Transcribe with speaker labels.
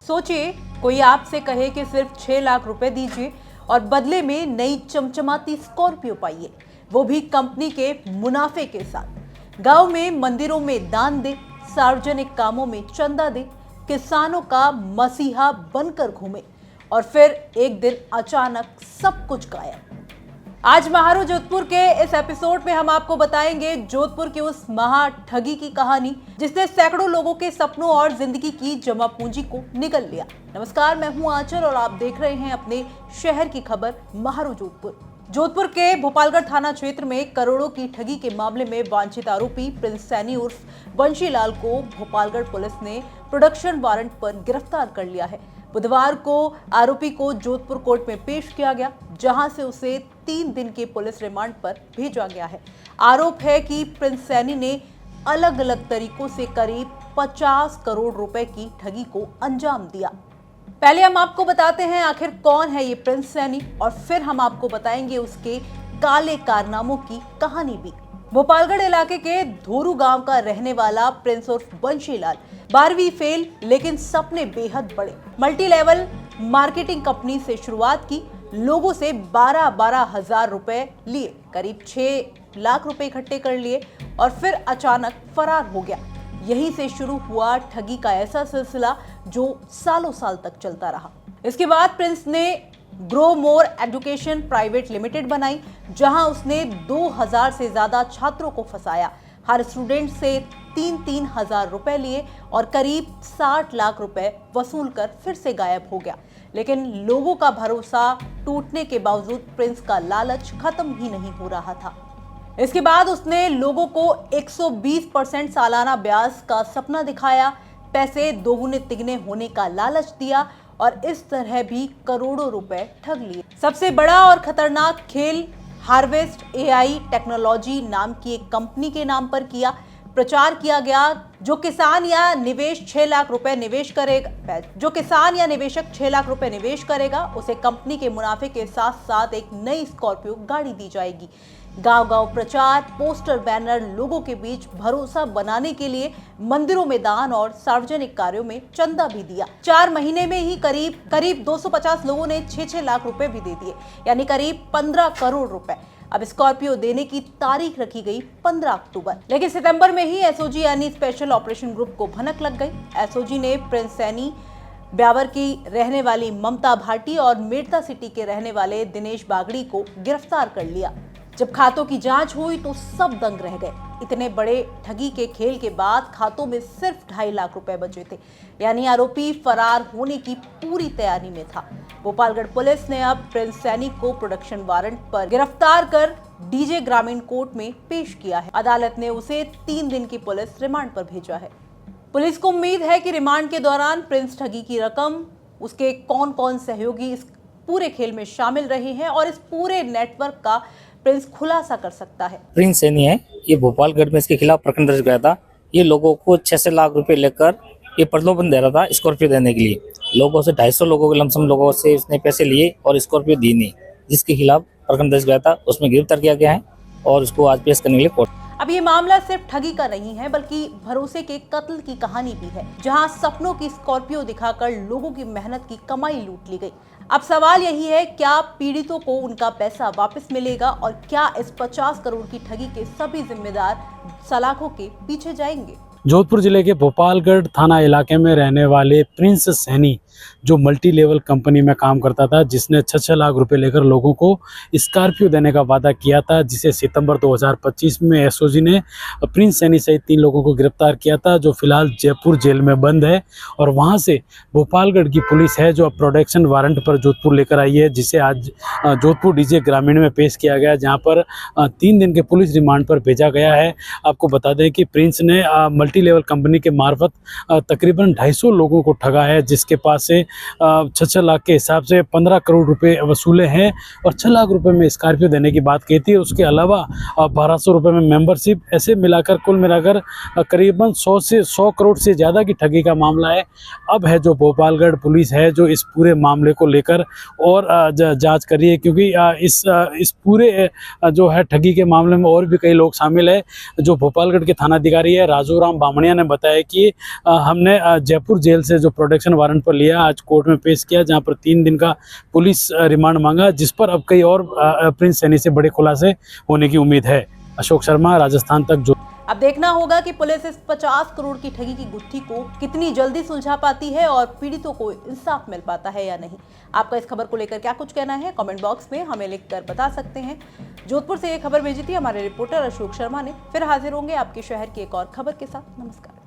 Speaker 1: सोचिए, कोई आपसे कहे कि सिर्फ 6 लाख रुपए दीजिए और बदले में नई चमचमाती स्कॉर्पियो पाइए, वो भी कंपनी के मुनाफे के साथ। गांव में मंदिरों में दान दे, सार्वजनिक कामों में चंदा दे, किसानों का मसीहा बनकर घूमे और फिर एक दिन अचानक सब कुछ गायब। आज महारू जोधपुर के इस एपिसोड में हम आपको बताएंगे जोधपुर की उस महा ठगी की कहानी जिसने सैकड़ों लोगों के सपनों और जिंदगी की जमा पूंजी को निगल लिया। नमस्कार, मैं हूं आंचल और आप देख रहे हैं अपने शहर की खबर महारू जोधपुर। जोधपुर के भोपालगढ़ थाना क्षेत्र में करोड़ों की ठगी के मामले में वांछित आरोपी प्रिंस सैनी उर्फ बंशीलाल को भोपालगढ़ पुलिस ने प्रोडक्शन वारंट पर गिरफ्तार कर लिया है। बुधवार को आरोपी को जोधपुर कोर्ट में पेश किया गया, जहां से उसे 3 दिन के पुलिस रिमांड पर भेजा गया है। आरोप है कि प्रिंस सैनी ने अलग अलग तरीकों से करीब 50 करोड़ रुपए की ठगी को अंजाम दिया। पहले हम आपको बताते हैं आखिर कौन है ये प्रिंस सैनी और फिर हम आपको बताएंगे उसके काले कारनामों की कहानी भी। भोपालगढ़ इलाके के धोरू गांव का रहने वाला प्रिंस उर्फ बंशीलाल 12वीं फेल, लेकिन सपने बेहद बड़े। मल्टी लेवल मार्केटिंग कंपनी से शुरुआत की, लोगों से 12-12 हजार रुपए लिए, करीब 6 लाख रुपए इकट्ठे कर लिए और फिर अचानक फरार हो गया। यहीं से शुरू हुआ ठगी का ऐसा सिलसिला जो सालों साल तक चलता रहा। इसके बाद प्रिंस ने grow more education private limited बनाई, जहां उसने 2000 से ज्यादा छात्रों को फंसाया, हर स्टूडेंट से 3-3 हजार रुपए लिए और करीब 60 लाख रुपए वसूल कर फिर से गायब हो गया। लेकिन लोगों का भरोसा टूटने के बावजूद प्रिंस का लालच खत्म ही नहीं हो रहा था। इसके बाद उसने लोगों को 120% सालाना ब्याज का सपना दिखाया, पैसे दोगुने तिगने होने का लालच दिया और इस तरह भी करोड़ों रुपए ठग लिए। सबसे बड़ा और खतरनाक खेल हार्वेस्ट एआई टेक्नोलॉजी नाम की एक कंपनी के नाम पर किया। प्रचार किया गया, जो किसान या निवेशक 6 लाख रुपए निवेश करेगा उसे कंपनी के मुनाफे के साथ साथ एक नई स्कॉर्पियो गाड़ी दी जाएगी। गांव-गांव प्रचार, पोस्टर, बैनर, लोगों के बीच भरोसा बनाने के लिए मंदिरों में दान और सार्वजनिक कार्यों में चंदा भी दिया। 4 महीने में ही करीब 250 लोगों ने 6-6 लाख रुपए भी दे दिए, यानी करीब 15 करोड़ रुपए। अब स्कॉर्पियो देने की तारीख रखी गई 15 अक्टूबर, लेकिन सितंबर में ही एसओजी यानी स्पेशल ऑपरेशन ग्रुप को भनक लग गई। एसओजी ने प्रिंस सैनी, ब्यावर की रहने वाली ममता भाटी और मेड़ता सिटी के रहने वाले दिनेश बागड़ी को गिरफ्तार कर लिया। जब खातों की जांच हुई तो सब दंग रह गए। इतने बड़े ठगी के खेल के बाद खातों में सिर्फ 2.5 लाख रुपए बचे थे, यानी आरोपी फरार होने की पूरी तैयारी में था। भोपालगढ़ पुलिस ने अब प्रिंस सैनी को प्रोडक्शन वारंट पर गिरफ्तार कर डीजे ग्रामीण कोर्ट में पेश किया है। अदालत ने उसे 3 दिन की पुलिस रिमांड पर भेजा है। पुलिस को उम्मीद है कि रिमांड के दौरान प्रिंस ठगी की रकम, उसके कौन कौन सहयोगी इस पूरे खेल में शामिल रहे हैं और इस पूरे नेटवर्क का प्रिंस खुलासा कर सकता है।
Speaker 2: प्रिंस सैनी है, ये भोपालगढ़ में इसके खिलाफ प्रकरण दर्ज किया था। ये लोगों को 6 लाख रुपए लेकर ये प्रलोभन दे रहा था स्कॉर्पियो देने के लिए। लोगों से 250 लोगों के लमसम लोगों से इसने पैसे लिए और स्कॉर्पियो दी नहीं, जिसके खिलाफ प्रकरण दर्ज किया था। उसमें गिरफ्तार किया गया है और उसको आज पेश करने के लिए कोर्ट।
Speaker 1: अब ये मामला सिर्फ ठगी का नहीं है, बल्कि भरोसे के कत्ल की कहानी भी है, जहां सपनों की स्कॉर्पियो दिखाकर लोगों की मेहनत की कमाई लूट ली गई। अब सवाल यही है, क्या पीड़ितों को उनका पैसा वापस मिलेगा और क्या इस 50 करोड़ की ठगी के सभी जिम्मेदार सलाखों के पीछे जाएंगे?
Speaker 3: जोधपुर जिले के भोपालगढ़ थाना इलाके में रहने वाले प्रिंस सैनी, जो मल्टी लेवल कंपनी में काम करता था, जिसने 6-6 लाख रुपए लेकर लोगों को स्कॉर्पियो देने का वादा किया था, जिसे सितंबर 2025 में एसओजी ने प्रिंस सैनी सहित 3 लोगों को गिरफ्तार किया था, जो फिलहाल जयपुर जेल में बंद है। और वहां से भोपालगढ़ की पुलिस है जो प्रोडक्शन वारंट पर जोधपुर लेकर आई है, जिसे आज जोधपुर डीजे ग्रामीण में पेश किया गया, जहाँ पर 3 दिन के पुलिस रिमांड पर भेजा गया है। आपको बता दें कि प्रिंस ने मल्टी लेवल कंपनी के मार्फत तकरीबन 250 लोगों को ठगा है, जिसके पास से 6 लाख के हिसाब से 15 करोड़ रुपए वसूले हैं और 6 लाख रुपए में स्कॉर्पियो देने की बात कही थी। उसके अलावा 1200 रुपए में मेंबरशिप, ऐसे मिलाकर कुल मिलाकर करीबन 100 करोड़ से ज़्यादा की ठगी का मामला है। अब है जो भोपालगढ़ पुलिस है जो इस पूरे मामले को लेकर और जांच कर रही है, क्योंकि इस पूरे जो है ठगी के मामले में और भी कई लोग शामिल है। जो भोपालगढ़ के थानाधिकारी है राजू राम बामणिया ने बताया कि हमने जयपुर जेल से जो प्रोटेक्शन वारंट पर लिया, आज कोर्ट में पेश किया, जहां पर 3 दिन का पुलिस रिमांड मांगा, जिस पर अब कई और प्रिंस सैनी से बड़े खुलासे होने की उम्मीद है। अशोक शर्मा, राजस्थान तक। जो
Speaker 1: अब देखना होगा कि पुलिस इस 50 करोड़ की ठगी की गुत्थी को कितनी जल्दी सुलझा पाती है और पीड़ितों को इंसाफ मिल पाता है या नहीं। आपका इस खबर को लेकर क्या कुछ कहना है, कमेंट बॉक्स में हमें लिखकर बता सकते हैं। जोधपुर से ये खबर भेजी थी हमारे रिपोर्टर अशोक शर्मा ने। फिर हाजिर होंगे आपके शहर की एक और खबर के साथ। नमस्कार।